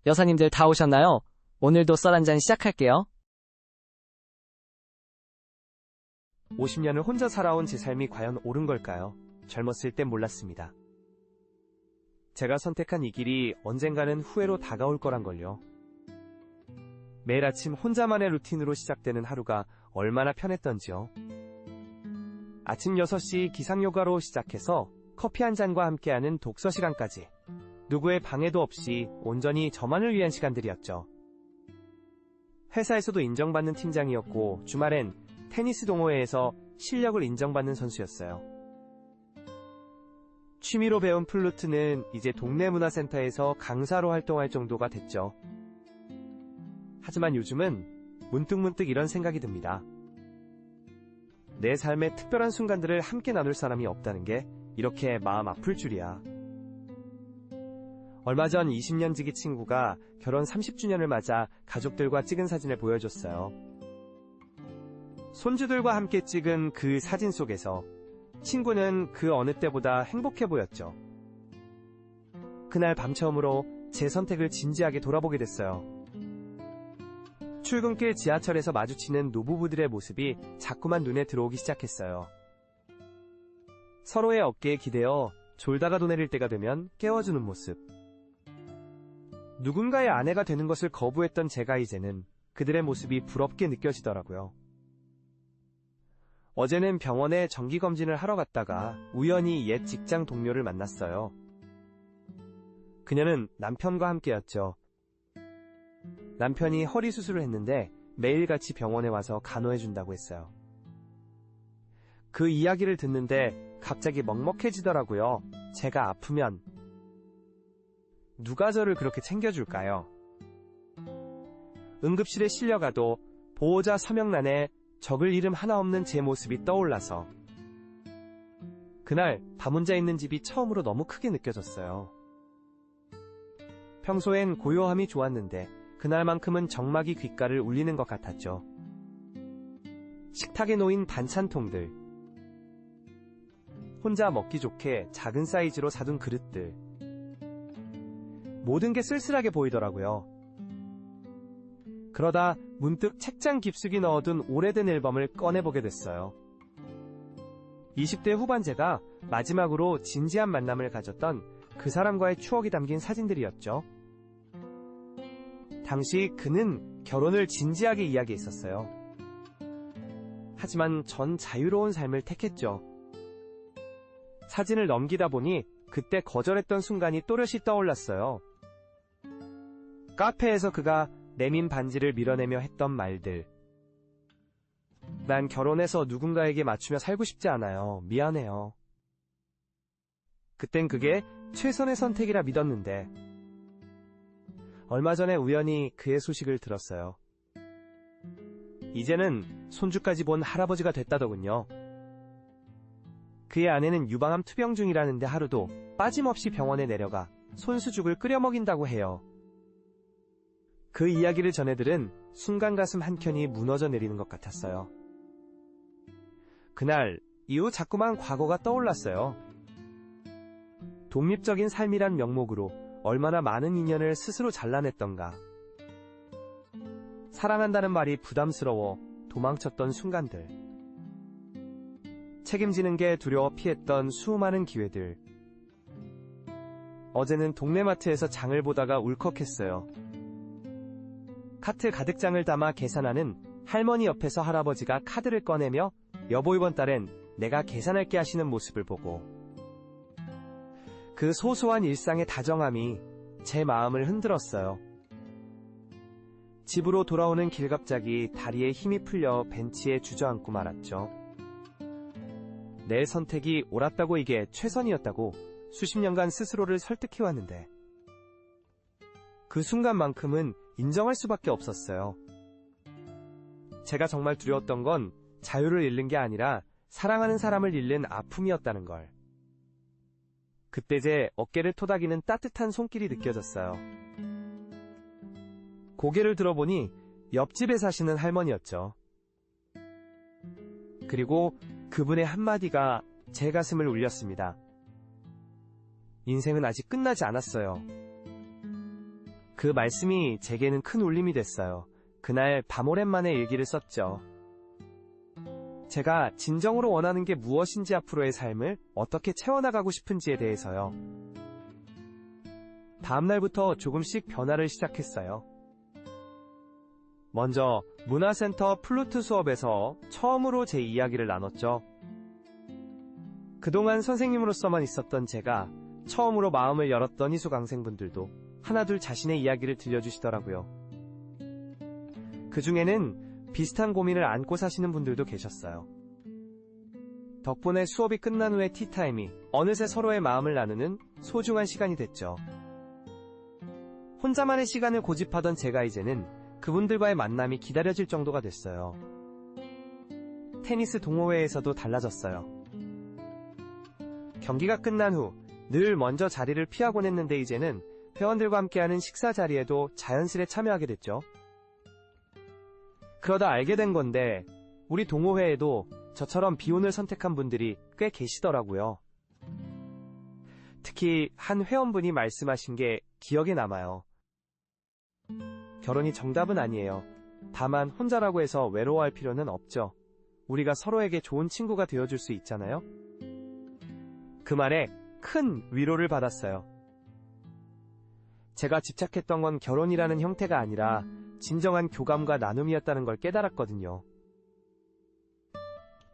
여사님들 다 오셨나요? 오늘도 썰 한잔 시작할게요. 50년을 혼자 살아온 제 삶이 과연 옳은 걸까요? 젊었을 땐 몰랐습니다. 제가 선택한 이 길이 언젠가는 후회로 다가올 거란걸요. 매일 아침 혼자만의 루틴으로 시작되는 하루가 얼마나 편했던지요. 아침 6시 기상요가로 시작해서 커피 한 잔과 함께하는 독서 시간까지 누구의 방해도 없이 온전히 저만을 위한 시간들이었죠. 회사에서도 인정받는 팀장이었고 주말엔 테니스 동호회에서 실력을 인정받는 선수였어요. 취미로 배운 플루트는 이제 동네 문화센터에서 강사로 활동할 정도가 됐죠. 하지만 요즘은 문득문득 이런 생각이 듭니다. 내 삶의 특별한 순간들을 함께 나눌 사람이 없다는 게 이렇게 마음 아플 줄이야. 얼마 전 20년 지기 친구가 결혼 30주년을 맞아 가족들과 찍은 사진을 보여줬어요. 손주들과 함께 찍은 그 사진 속에서 친구는 그 어느 때보다 행복해 보였죠. 그날 밤 처음으로 제 선택을 진지하게 돌아보게 됐어요. 출근길 지하철에서 마주치는 노부부들의 모습이 자꾸만 눈에 들어오기 시작했어요. 서로의 어깨에 기대어 졸다가도 내릴 때가 되면 깨워주는 모습. 누군가의 아내가 되는 것을 거부했던 제가 이제는 그들의 모습이 부럽게 느껴지더라고요. 어제는 병원에 정기검진을 하러 갔다가 우연히 옛 직장 동료를 만났어요. 그녀는 남편과 함께였죠. 남편이 허리 수술을 했는데 매일같이 병원에 와서 간호해준다고 했어요. 그 이야기를 듣는데 갑자기 먹먹해지더라고요. 제가 아프면 누가 저를 그렇게 챙겨줄까요? 응급실에 실려가도 보호자 서명란에 적을 이름 하나 없는 제 모습이 떠올라서 그날 밤 혼자 있는 집이 처음으로 너무 크게 느껴졌어요. 평소엔 고요함이 좋았는데 그날만큼은 정막이 귓가를 울리는 것 같았죠. 식탁에 놓인 반찬통들, 혼자 먹기 좋게 작은 사이즈로 사둔 그릇들, 모든 게 쓸쓸하게 보이더라고요. 그러다 문득 책장 깊숙이 넣어둔 오래된 앨범을 꺼내보게 됐어요. 20대 후반 제가 마지막으로 진지한 만남을 가졌던 그 사람과의 추억이 담긴 사진들이었죠. 당시 그는 결혼을 진지하게 이야기했었어요. 하지만 전 자유로운 삶을 택했죠. 사진을 넘기다 보니 그때 거절했던 순간이 또렷이 떠올랐어요. 카페에서 그가 내민 반지를 밀어내며 했던 말들. 난 결혼해서 누군가에게 맞추며 살고 싶지 않아요. 미안해요. 그땐 그게 최선의 선택이라 믿었는데 얼마 전에 우연히 그의 소식을 들었어요. 이제는 손주까지 본 할아버지가 됐다더군요. 그의 아내는 유방암 투병 중이라는데 하루도 빠짐없이 병원에 내려가 손수죽을 끓여 먹인다고 해요. 그 이야기를 전해들은 순간 가슴 한켠이 무너져 내리는 것 같았어요. 그날 이후 자꾸만 과거가 떠올랐어요. 독립적인 삶이란 명목으로 얼마나 많은 인연을 스스로 잘라냈던가. 사랑한다는 말이 부담스러워 도망쳤던 순간들. 책임지는 게 두려워 피했던 수많은 기회들. 어제는 동네 마트에서 장을 보다가 울컥했어요. 카트 가득 장을 담아 계산하는 할머니 옆에서 할아버지가 카드를 꺼내며 여보 이번 달엔 내가 계산할게 하시는 모습을 보고 그 소소한 일상의 다정함이 제 마음을 흔들었어요. 집으로 돌아오는 길 갑자기 다리에 힘이 풀려 벤치에 주저앉고 말았죠. 내 선택이 옳았다고 이게 최선이었다고 수십 년간 스스로를 설득해왔는데 그 순간만큼은 인정할 수밖에 없었어요. 제가 정말 두려웠던 건 자유를 잃는 게 아니라 사랑하는 사람을 잃는 아픔이었다는 걸. 그때 제 어깨를 토닥이는 따뜻한 손길이 느껴졌어요. 고개를 들어보니 옆집에 사시는 할머니였죠. 그리고 그분의 한마디가 제 가슴을 울렸습니다. 인생은 아직 끝나지 않았어요. 그 말씀이 제게는 큰 울림이 됐어요. 그날 밤오랜만에 일기를 썼죠. 제가 진정으로 원하는 게 무엇인지, 앞으로의 삶을 어떻게 채워나가고 싶은지에 대해서요. 다음날부터 조금씩 변화를 시작했어요. 먼저 문화센터 플루트 수업에서 처음으로 제 이야기를 나눴죠. 그동안 선생님으로서만 있었던 제가 처음으로 마음을 열었던 희수강생분들도 하나둘 자신의 이야기를 들려주시더라고요. 그 중에는 비슷한 고민을 안고 사시는 분들도 계셨어요. 덕분에 수업이 끝난 후의 티타임이 어느새 서로의 마음을 나누는 소중한 시간이 됐죠. 혼자만의 시간을 고집하던 제가 이제는 그분들과의 만남이 기다려질 정도가 됐어요. 테니스 동호회에서도 달라졌어요. 경기가 끝난 후 늘 먼저 자리를 피하곤 했는데 이제는 회원들과 함께하는 식사 자리에도 자연스레 참여하게 됐죠. 그러다 알게 된 건데 우리 동호회에도 저처럼 비혼을 선택한 분들이 꽤 계시더라고요. 특히 한 회원분이 말씀하신 게 기억에 남아요. 결혼이 정답은 아니에요. 다만 혼자라고 해서 외로워할 필요는 없죠. 우리가 서로에게 좋은 친구가 되어줄 수 있잖아요. 그 말에 큰 위로를 받았어요. 제가 집착했던 건 결혼이라는 형태가 아니라 진정한 교감과 나눔이었다는 걸 깨달았거든요.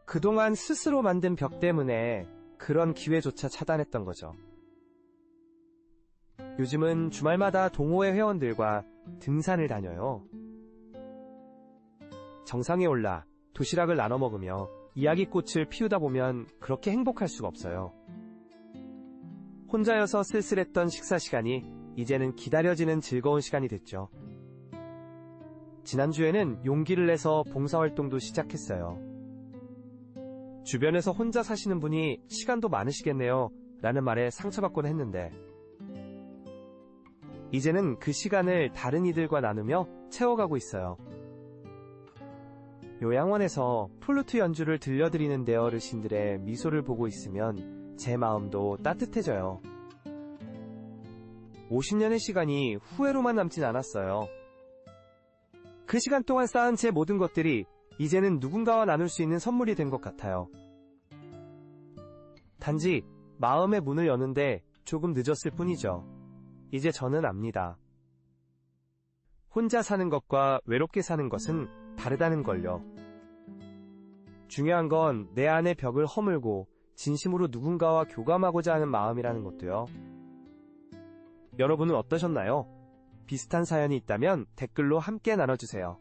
그동안 스스로 만든 벽 때문에 그런 기회조차 차단했던 거죠. 요즘은 주말마다 동호회 회원들과 등산을 다녀요. 정상에 올라 도시락을 나눠 먹으며 이야기꽃을 피우다 보면 그렇게 행복할 수가 없어요. 혼자여서 쓸쓸했던 식사 시간이 이제는 기다려지는 즐거운 시간이 됐죠. 지난주에는 용기를 내서 봉사활동도 시작했어요. 주변에서 혼자 사시는 분이 시간도 많으시겠네요 라는 말에 상처받곤 했는데 이제는 그 시간을 다른 이들과 나누며 채워가고 있어요. 요양원에서 플루트 연주를 들려드리는데 어르신들의 미소를 보고 있으면 제 마음도 따뜻해져요. 50년의 시간이 후회로만 남진 않았어요. 그 시간 동안 쌓은 제 모든 것들이 이제는 누군가와 나눌 수 있는 선물이 된 것 같아요. 단지 마음의 문을 여는데 조금 늦었을 뿐이죠. 이제 저는 압니다. 혼자 사는 것과 외롭게 사는 것은 다르다는 걸요. 중요한 건 내 안의 벽을 허물고 진심으로 누군가와 교감하고자 하는 마음이라는 것도요. 여러분은 어떠셨나요? 비슷한 사연이 있다면 댓글로 함께 나눠주세요.